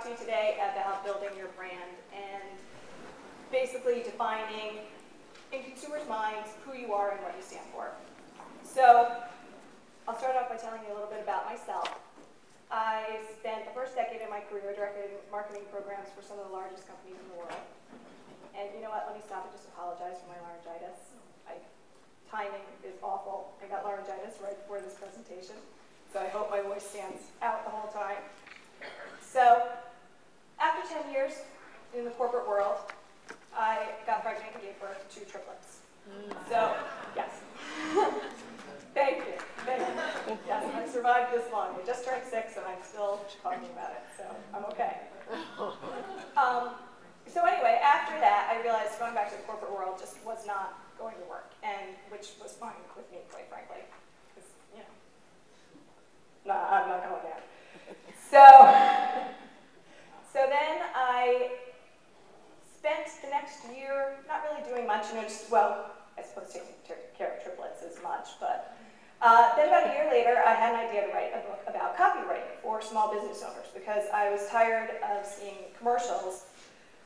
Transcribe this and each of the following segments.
to you today about building your brand and basically defining in consumers' minds who you are and what you stand for. So I'll start off by telling you a little bit about myself. I spent the first decade of my career directing marketing programs for some of the largest companies in the world. And you know what, let me stop and just apologize for my laryngitis. Timing is awful. I got laryngitis right before this presentation, so I hope my voice stands out the whole time. So after 10 years in the corporate world, I got pregnant and gave birth to 2 triplets. So, yes. Thank you. Yes, I survived this long. I just turned 6 and I'm still talking about it, so I'm okay. So anyway, after that, I realized going back to the corporate world just was not going to work, and which was fine with me, quite frankly, because, you know, I'm not going there. So then I spent the next year not really doing much, you know, just, well, I suppose taking care of triplets as much, but then about a year later, I had an idea to write a book about copywriting for small business owners, because I was tired of seeing commercials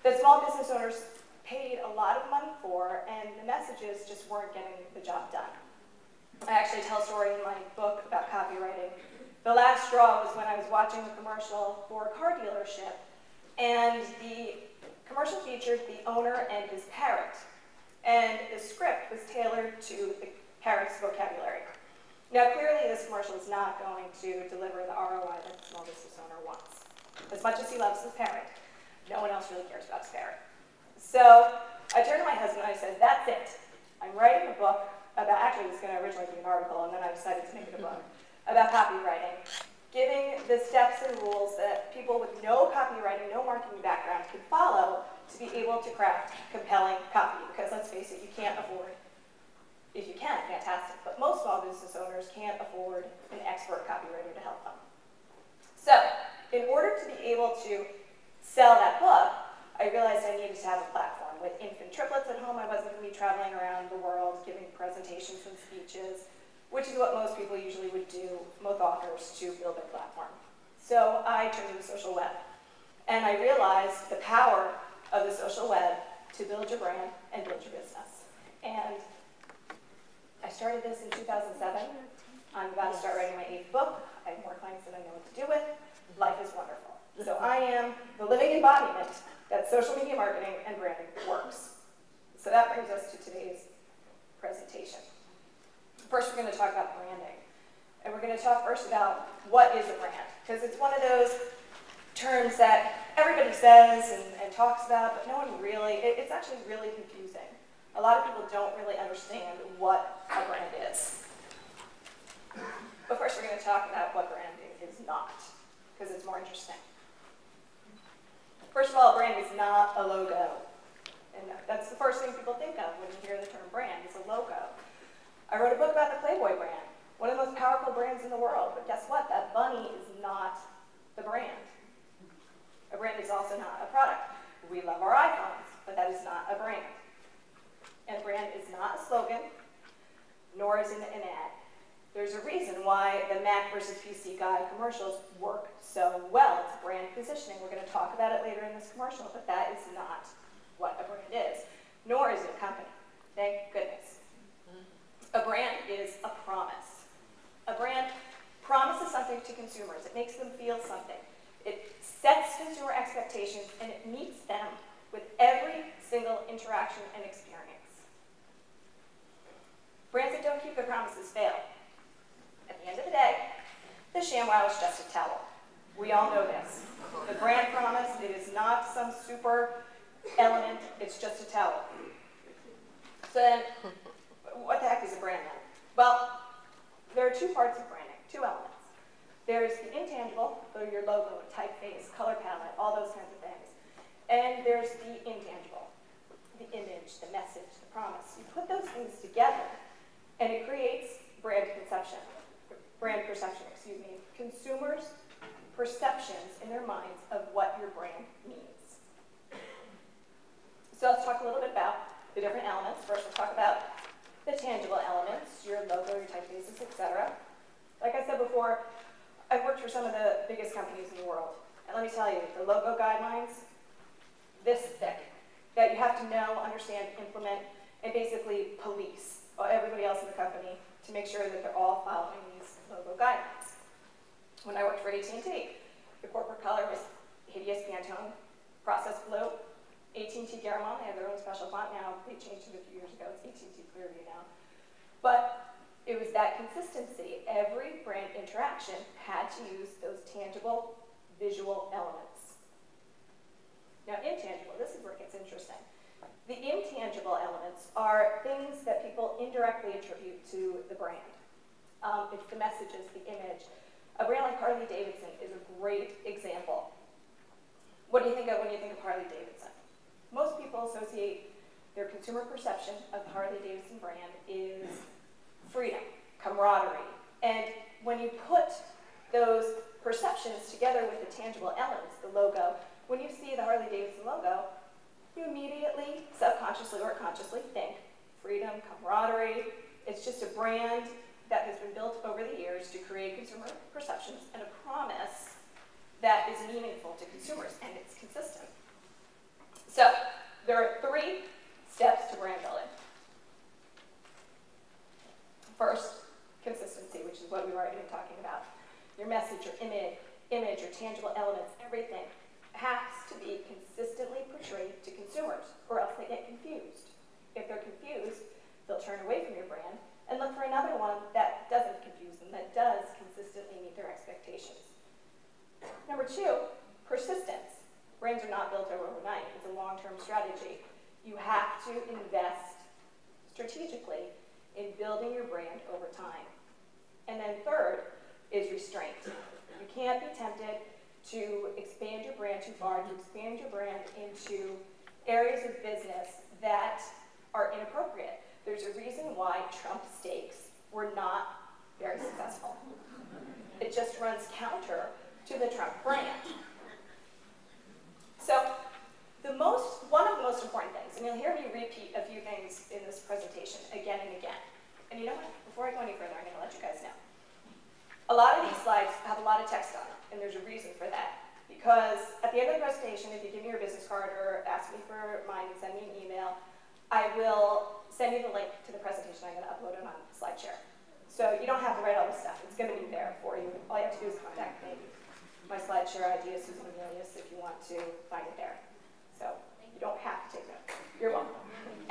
that small business owners paid a lot of money for, and the messages just weren't getting the job done. I actually tell a story in my book about copywriting. The last straw was when I was watching a commercial for a car dealership, and the commercial featured the owner and his parrot, and the script was tailored to the parrot's vocabulary. Now, clearly, this commercial is not going to deliver the ROI that the small business owner wants. As much as he loves his parrot, no one else really cares about his parrot. So I turned to my husband and I said, that's it. I'm writing a book about, actually it was going to originally be an article, and then I decided to make it a book, about copywriting, giving the steps and rules that people with no copywriting, no marketing background can follow to be able to craft compelling copy. Because let's face it, you can't afford, if you can, fantastic, but most small business owners can't afford an expert copywriter to help them. So in order to be able to sell that book, I realized I needed to have a platform. With infant triplets at home, I wasn't going to be traveling around the world giving presentations and speeches, which is what most people usually would do, most authors, to build their platform. So I turned to the social web. And I realized the power of the social web to build your brand and build your business. And I started this in 2007. I'm about to start writing my 8th book. I have more clients than I know what to do with. Life is wonderful. So I am the living embodiment that social media marketing and branding works. So that brings us to today's presentation. First, we're going to talk about branding. And we're going to talk first about what is a brand. Because it's one of those terms that everybody says and talks about, but no one really, it's actually really confusing. A lot of people don't really understand what a brand is. But first, we're going to talk about what branding is not, because it's more interesting. First of all, a brand is not a logo. And that's the first thing people think of when you hear the term brand, is a logo. I wrote a book about the Playboy brand, one of the most powerful brands in the world. But guess what? That bunny is not the brand. A brand is also not a product. We love our iPhones, but that is not a brand. And a brand is not a slogan, nor is it an ad. There's a reason why the Mac versus PC guy commercials work so well. It's brand positioning. We're going to talk about it later in this commercial, but that is not what a brand is, nor is it a company. Thank goodness. A brand is a promise. A brand promises something to consumers. It makes them feel something. It sets consumer expectations, and it meets them with every single interaction and experience. Brands that don't keep their promises fail. At the end of the day, the ShamWow is just a towel. We all know this. The brand promise, it is not some super element, it's just a towel. So then, what the heck is a brand then? Well, there are 2 parts of branding, 2 elements. There's the intangible, so your logo, typeface, color palette, all those kinds of things. And there's the intangible, the image, the message, the promise. You put those things together, and it creates brand perception, excuse me, consumers' perceptions in their minds of what your brand means. So let's talk a little bit about the different elements. First, we'll talk about the tangible elements, your logo, your typefaces, etc. Like I said before, I've worked for some of the biggest companies in the world. And let me tell you, the logo guidelines, this thick, that you have to know, understand, implement, and basically police everybody else in the company to make sure that they're all following these logo guidelines. When I worked for AT&T, the corporate color was hideous Pantone, processed blue. AT&T Garamond, they have their own special font now. They changed it a few years ago. It's AT&T Clearview now. But it was that consistency. Every brand interaction had to use those tangible visual elements. Now, intangible, this is where it gets interesting. The intangible elements are things that people indirectly attribute to the brand. It's the messages, the image. A brand like Harley-Davidson is a great example. What do you think of when you think of Harley-Davidson? Most people associate their consumer perception of the Harley-Davidson brand is freedom, camaraderie. And when you put those perceptions together with the tangible elements, the logo, when you see the Harley-Davidson logo, you immediately, subconsciously or consciously, think freedom, camaraderie. It's just a brand that has been built over the years to create consumer perceptions and a promise that is meaningful to consumers, and it's consistent. So, there are 3 steps to brand building. First, consistency, which is what we've already been talking about. Your message, your image, your tangible elements, everything has to be consistently portrayed to consumers, or else they get confused. If they're confused, they'll turn away from your brand and look for another one that doesn't confuse them, that does consistently meet their expectations. Number 2, persistence. Brands are not built overnight. It's a long-term strategy. You have to invest strategically in building your brand over time. And then 3rd is restraint. You can't be tempted to expand your brand too far, to expand your brand into areas of business that are inappropriate. There's a reason why Trump steaks were not very successful. It just runs counter to the Trump brand. So, one of the most important things, and you'll hear me repeat a few things in this presentation again and again. And you know what? Before I go any further, I'm going to let you guys know. A lot of these slides have a lot of text on them, and there's a reason for that. Because at the end of the presentation, if you give me your business card or ask me for mine and send me an email, I will send you the link to the presentation. I'm going to upload it on SlideShare. So you don't have to write all this stuff. It's going to be there for you. All you have to do is contact me. My SlideShare ID is susan-gunelius if you want to find it there. So you don't have to take notes. You're welcome.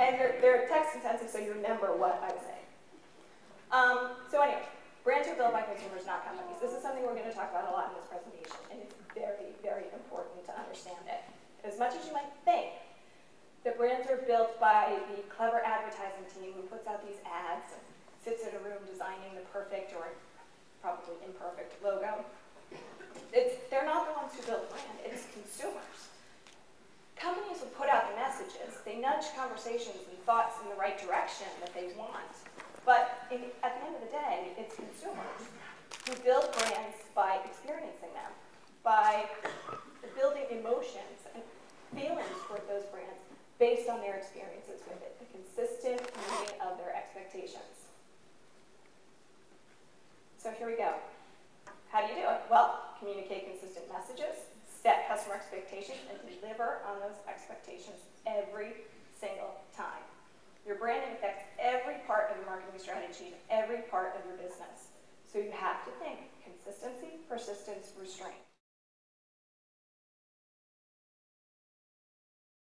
And they're text intensive, so you remember what I was saying. So anyway, brands are built by consumers, not companies. This is something we're going to talk about a lot in this presentation, and it's very, very important to understand it. As much as you might think that brands are built by the clever advertising team who puts out these ads and sits in a room designing the perfect or probably imperfect logo, they're not the ones who build brand, it's consumers. Companies will put out the messages, they nudge conversations and thoughts in the right direction that they want, but at the end of the day, it's consumers who build brands by experiencing them, by building emotions and feelings toward those brands based on their experiences with it, the consistent meeting of their expectations. So here we go. How do you do it? Well, communicate consistent messages, set customer expectations, and deliver on those expectations every single time. Your branding affects every part of your marketing strategy, every part of your business. So you have to think consistency, persistence, restraint.